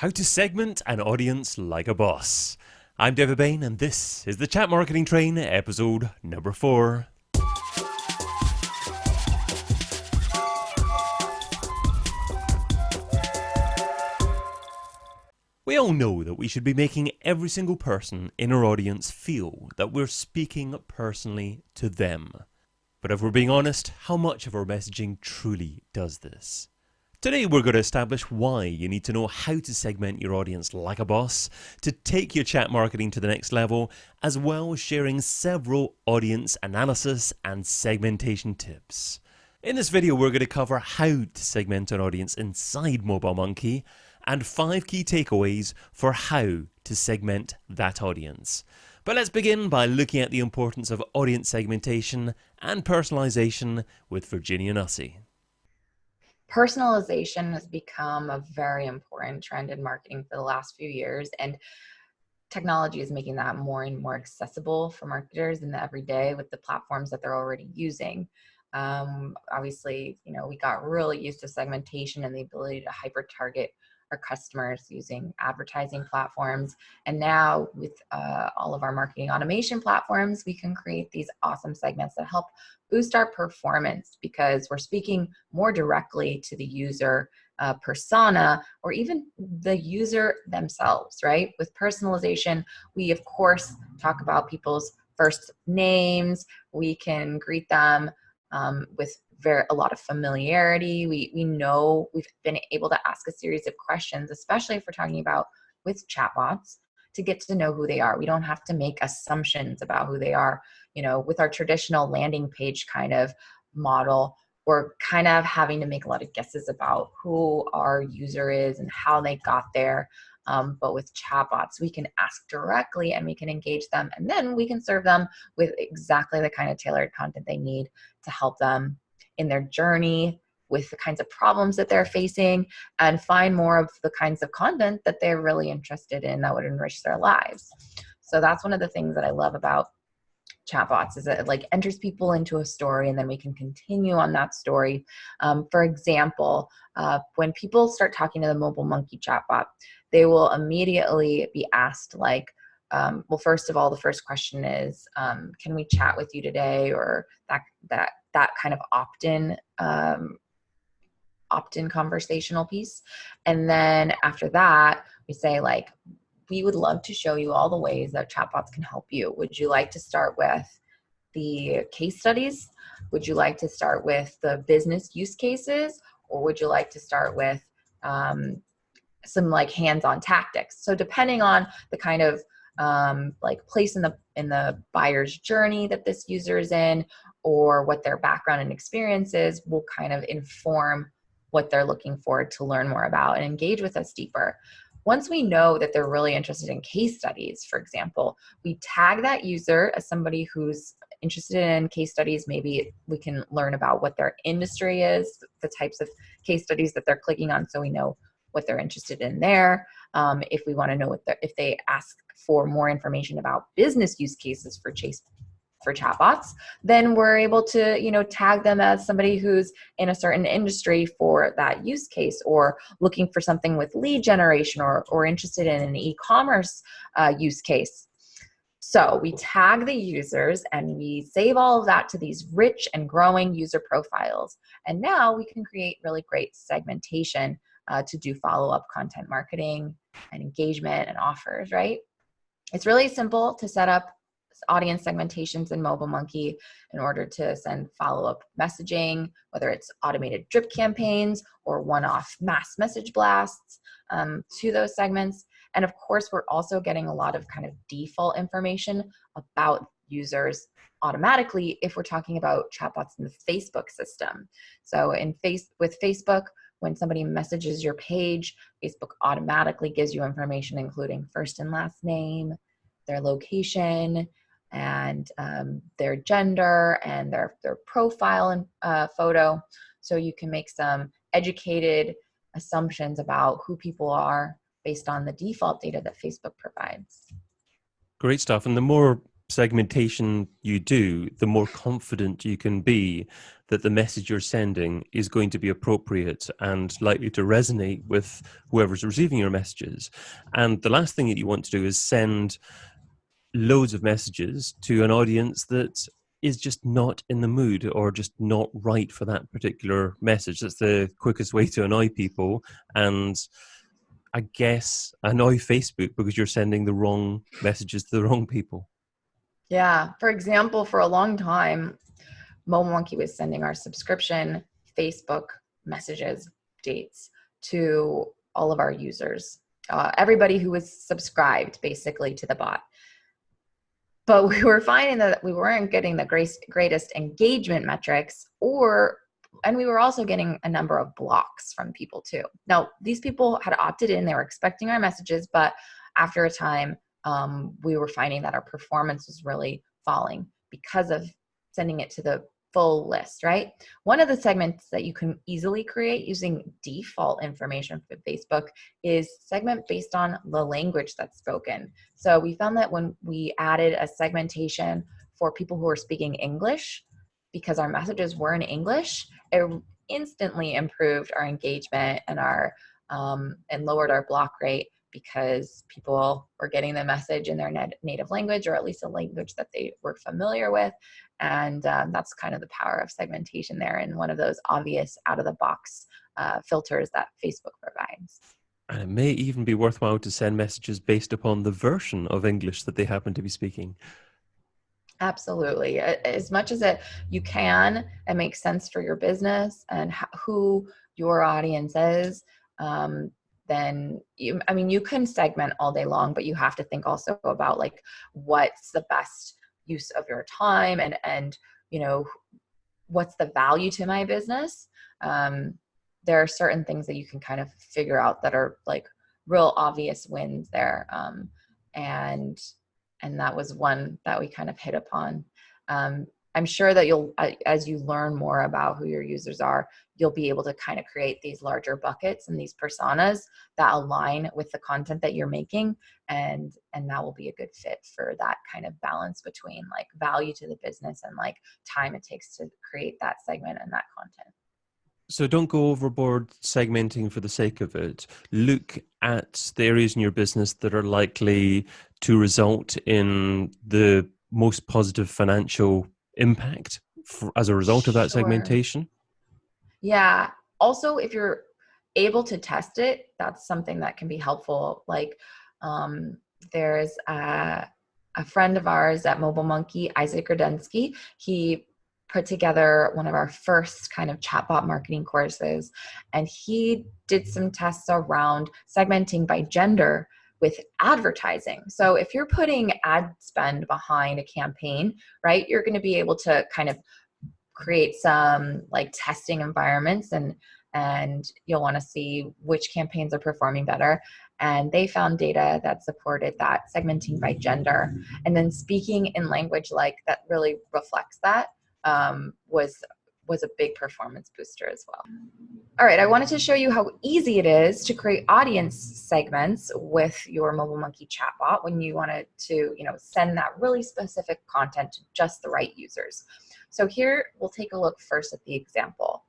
How to segment an audience like a boss. I'm David Bain, and this is the Chat Marketing Train, episode number 4. We all know that we should be making every single person in our audience feel that we're speaking personally to them. But if we're being honest, how much of our messaging truly does this? Today we're going to establish why you need to know how to segment your audience like a boss to take your chat marketing to the next level, as well as sharing several audience analysis and segmentation tips. In this video we're going to cover how to segment an audience inside MobileMonkey and 5 key takeaways for how to segment that audience. But let's begin by looking at the importance of audience segmentation and personalization with Virginia Nussey. Personalization has become a very important trend in marketing for the last few years, and technology is making that more and more accessible for marketers in the everyday with the platforms that they're already using. Obviously, we got really used to segmentation and the ability to hyper target our customers using advertising platforms. And now with all of our marketing automation platforms, we can create these awesome segments that help boost our performance because we're speaking more directly to the user persona or even the user themselves, right? With personalization, we of course talk about people's first names. We can greet them with a lot of familiarity. We know we've been able to ask a series of questions, especially if we're talking about with chatbots, to get to know who they are. We don't have to make assumptions about who they are. With our traditional landing page kind of model, we're kind of having to make a lot of guesses about who our user is and how they got there. But with chatbots, we can ask directly and we can engage them, and then we can serve them with exactly the kind of tailored content they need to help them in their journey with the kinds of problems that they're facing and find more of the kinds of content that they're really interested in that would enrich their lives. So that's one of the things that I love about chatbots, is that it enters people into a story and then we can continue on that story. For example, when people start talking to the MobileMonkey chatbot, they will immediately be asked well, first of all, the first question is, can we chat with you today? Or that kind of opt-in conversational piece. And then after that, we say we would love to show you all the ways that chatbots can help you. Would you like to start with the case studies? Would you like to start with the business use cases? Or would you like to start with some hands-on tactics? So depending on the kind of place in the buyer's journey that this user is in, or what their background and experience is, will kind of inform what they're looking for to learn more about and engage with us deeper. Once we know that they're really interested in case studies, for example, we tag that user as somebody who's interested in case studies. Maybe we can learn about what their industry is, the types of case studies that they're clicking on, so we know what they're interested in there. If we want to know if they ask for more information about business use cases for chatbots, then we're able to tag them as somebody who's in a certain industry for that use case, or looking for something with lead generation, or interested in an e-commerce use case. So we tag the users and we save all of that to these rich and growing user profiles. And now we can create really great segmentation to do follow-up content marketing and engagement and offers, right? It's really simple to set up audience segmentations in MobileMonkey in order to send follow-up messaging, whether it's automated drip campaigns or one-off mass message blasts to those segments. And of course, we're also getting a lot of kind of default information about users automatically if we're talking about chatbots in the Facebook system. So with Facebook, when somebody messages your page, Facebook automatically gives you information including first and last name, their location, and their gender, and their profile and photo. So you can make some educated assumptions about who people are based on the default data that Facebook provides. Great stuff. And the more segmentation you do, the more confident you can be that the message you're sending is going to be appropriate and likely to resonate with whoever's receiving your messages. And the last thing that you want to do is send loads of messages to an audience that is just not in the mood or just not right for that particular message. That's the quickest way to annoy people. And I guess annoy Facebook because you're sending the wrong messages to the wrong people. Yeah. For example, for a long time, Momomonkey was sending our subscription Facebook messages, dates to all of our users, everybody who was subscribed basically to the bot. But we were finding that we weren't getting the greatest engagement metrics, and we were also getting a number of blocks from people too. Now, these people had opted in, they were expecting our messages, but after a time, we were finding that our performance was really falling because of sending it to the full list, right? One of the segments that you can easily create using default information for Facebook is segment based on the language that's spoken. So we found that when we added a segmentation for people who are speaking English, because our messages were in English, it instantly improved our engagement and and lowered our block rate, because people were getting the message in their native language, or at least a language that they were familiar with. And that's kind of the power of segmentation there, and one of those obvious out-of-the-box filters that Facebook provides. And it may even be worthwhile to send messages based upon the version of English that they happen to be speaking. Absolutely. As much as you can, it makes sense for your business and who your audience is, then you can segment all day long, but you have to think also about like what's the best use of your time, and what's the value to my business. There are certain things that you can kind of figure out that are like real obvious wins there, and that was one that we kind of hit upon. I'm sure that as you learn more about who your users are, you'll be able to kind of create these larger buckets and these personas that align with the content that you're making, and that will be a good fit for that kind of balance between like value to the business and like time it takes to create that segment and that content. So don't go overboard segmenting for the sake of it. Look at the areas in your business that are likely to result in the most positive financial impact as a result of that Sure. segmentation. Yeah. Also, if you're able to test it, that's something that can be helpful. Like, um, there's a friend of ours at Mobile Monkey, Isaac Rudensky. He put together one of our first kind of chatbot marketing courses, and he did some tests around segmenting by gender with advertising. So if you're putting ad spend behind a campaign, right, you're going to be able to kind of create some like testing environments, and you'll want to see which campaigns are performing better. And they found data that supported that segmenting by gender and then speaking in language like that really reflects that, was a big performance booster as well. All right, I wanted to show you how easy it is to create audience segments with your Mobile Monkey chatbot when you wanted to, send that really specific content to just the right users. So here we'll take a look first at the example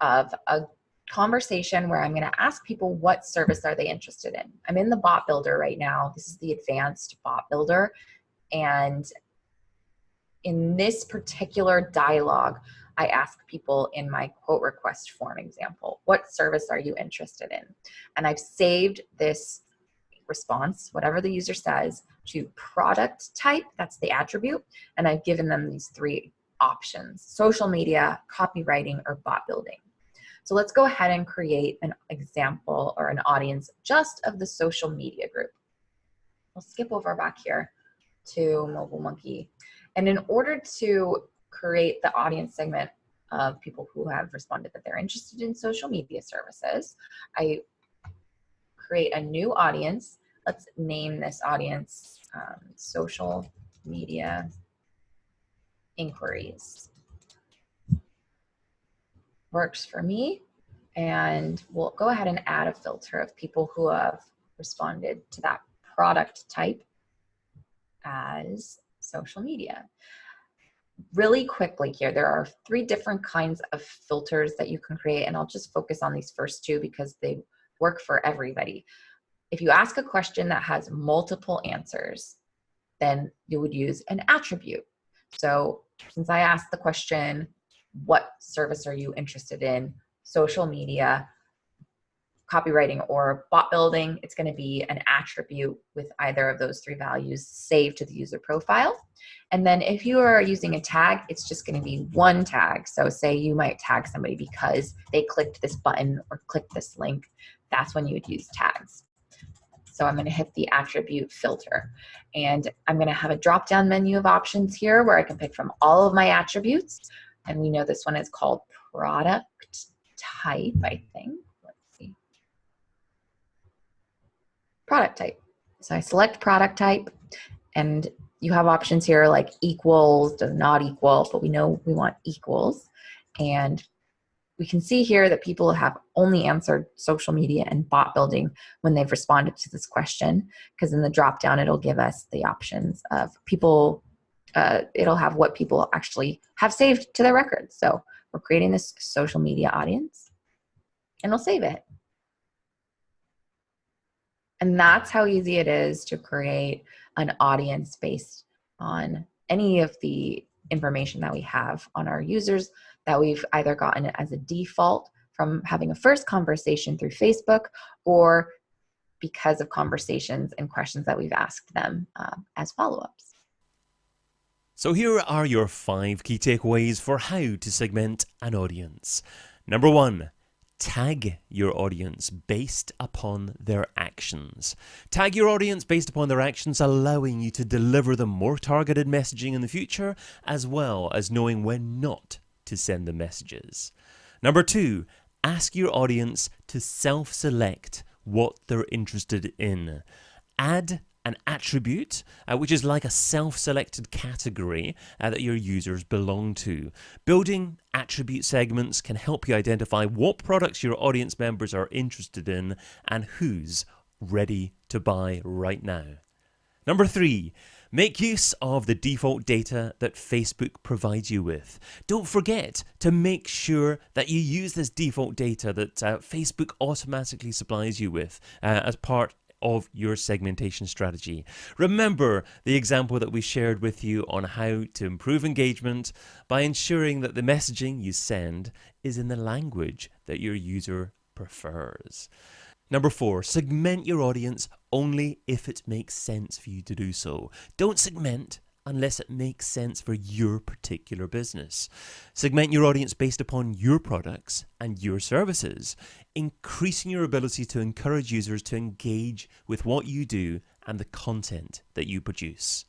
of a conversation where I'm going to ask people what service are they interested in. I'm in the bot builder right now. This is the advanced bot builder. And in this particular dialogue, I ask people in my quote request form example, what service are you interested in? And I've saved this response, whatever the user says, to product type, that's the attribute, and I've given them these three options: social media, copywriting, or bot building. So let's go ahead and create an example or an audience just of the social media group. We'll skip over back here to Mobile Monkey. And in order to create the audience segment of people who have responded that they're interested in social media services, I create a new audience. Let's name this audience social media inquiries. Works for me. And we'll go ahead and add a filter of people who have responded to that product type as social media. Really quickly here, there are 3 different kinds of filters that you can create, and I'll just focus on these first 2 because they work for everybody. If you ask a question that has multiple answers, then you would use an attribute. So since I asked the question, what service are you interested in? Social media, copywriting, or bot building, it's going to be an attribute with either of those 3 values saved to the user profile. And then if you are using a tag, it's just going to be one tag. So say you might tag somebody because they clicked this button or clicked this link. That's when you would use tags. So I'm going to hit the attribute filter, and I'm going to have a drop-down menu of options here where I can pick from all of my attributes. And we know this one is called product type, I think. Let's see. Product type. So I select product type, and you have options here like equals, does not equal, but we know we want equals. And we can see here that people have only answered social media and bot building when they've responded to this question, because in the drop down, it'll give us the options of people, it'll have what people actually have saved to their records. So we're creating this social media audience, and we'll save it. And that's how easy it is to create an audience based on any of the information that we have on our users that we've either gotten as a default from having a first conversation through Facebook, or because of conversations and questions that we've asked them as follow-ups. So here are your 5 key takeaways for how to segment an audience. Number 1, tag your audience based upon their actions. Tag your audience based upon their actions, allowing you to deliver them more targeted messaging in the future, as well as knowing when not to send them messages. Number 2, ask your audience to self-select what they're interested in. Add an attribute, which is like a self-selected category that your users belong to. Building attribute segments can help you identify what products your audience members are interested in and who's ready to buy right now. Number 3, make use of the default data that Facebook provides you with. Don't forget to make sure that you use this default data that Facebook automatically supplies you with as part of your segmentation strategy. Remember the example that we shared with you on how to improve engagement by ensuring that the messaging you send is in the language that your user prefers. Number 4, segment your audience only if it makes sense for you to do so. Don't segment unless it makes sense for your particular business. Segment your audience based upon your products and your services, increasing your ability to encourage users to engage with what you do and the content that you produce.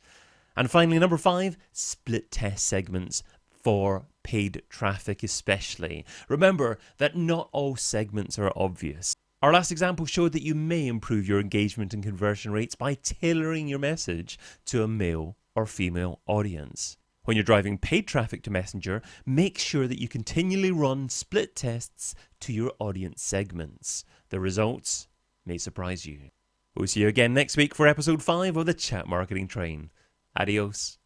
And finally, number 5, split test segments for paid traffic especially. Remember that not all segments are obvious. Our last example showed that you may improve your engagement and conversion rates by tailoring your message to a male or female audience. When you're driving paid traffic to Messenger, make sure that you continually run split tests to your audience segments. The results may surprise you. We'll see you again next week for episode 5 of the Chat Marketing Train. Adios.